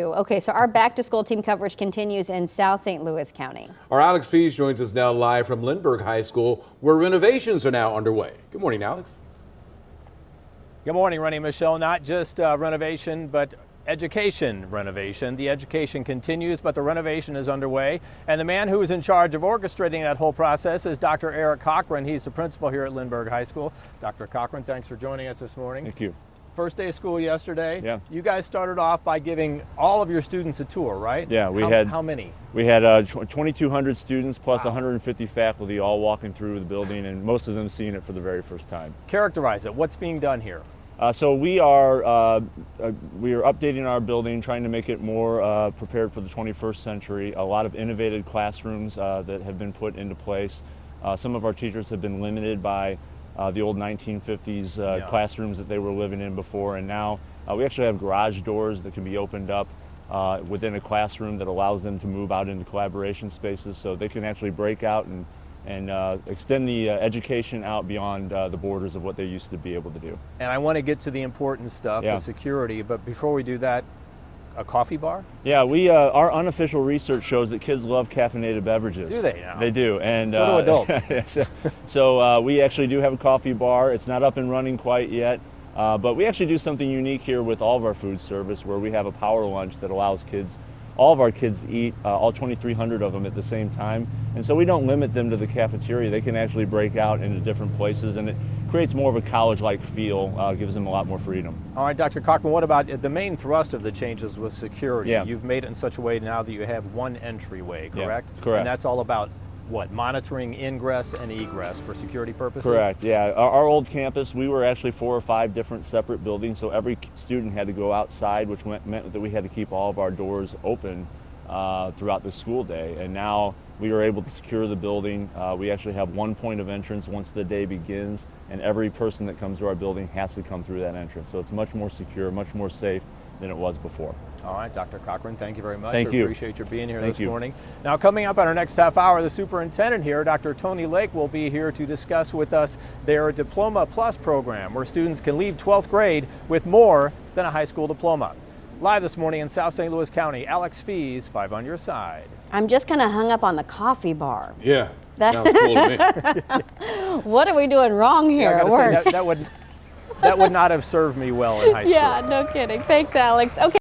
Okay, so our back-to-school team coverage continues in South St. Louis County. Our Alex Fees joins us now live from Lindbergh High School, where renovations are now underway. Good morning, Alex. Good morning, Rennie, Michelle. Not just renovation, but education renovation. The education continues, but the renovation is underway. And the man who is in charge of orchestrating that whole process is Dr. Eric Cochran. He's the principal here at Lindbergh High School. Dr. Cochran, thanks for joining us this morning. Thank you. First day of school yesterday. Yeah. You guys started off by giving all of your students a tour, right? Yeah, how many? We had 2,200 students plus 150 faculty all walking through the building, and most of them seeing it for the very first time. Characterize it. What's being done here? So we are updating our building, trying to make it more prepared for the 21st century. A lot of innovative classrooms that have been put into place. Some of our teachers have been limited by the old 1950s classrooms that they were living in before, and now we actually have garage doors that can be opened up within a classroom that allows them to move out into collaboration spaces, so they can actually break out and extend the education out beyond the borders of what they used to be able to do. And I want to get to the important stuff, the security, but before we do that, a coffee bar? Yeah, our unofficial research shows that kids love caffeinated beverages. Do they now? They do. And so do adults. So we actually do have a coffee bar. It's not up and running quite yet, but we actually do something unique here with all of our food service, where we have a power lunch that allows all of our kids to eat, all 2,300 of them at the same time. And so we don't limit them to the cafeteria. They can actually break out into different places, and it creates more of a college-like feel, gives them a lot more freedom. All right, Dr. Cochran, what about the main thrust of the changes with security? Yeah. You've made it in such a way now that you have one entryway, correct? Yeah, correct. And that's all about what? Monitoring ingress and egress for security purposes? Correct, yeah. Our old campus, we were actually 4 or 5 different separate buildings, so every student had to go outside, which meant that we had to keep all of our doors open throughout the school day. And now we are able to secure the building. We actually have one point of entrance once the day begins, and every person that comes to our building has to come through that entrance. So it's much more secure, much more safe than it was before. All right, Dr. Cochran, thank you very much. Thank you. Appreciate your being here Thank this you. morning. Now, coming up on our next half hour, the superintendent here, Dr. Tony Lake, will be here to discuss with us their Diploma Plus program, where students can leave 12th grade with more than a high school diploma. Live this morning in South St. Louis County, Alex Fees, 5 on your side. I'm just kind of hung up on the coffee bar. Yeah, sounds cool to me. What are we doing wrong here? Yeah, I gotta say, that would not have served me well in high school. Yeah, no kidding. Thanks, Alex. Okay.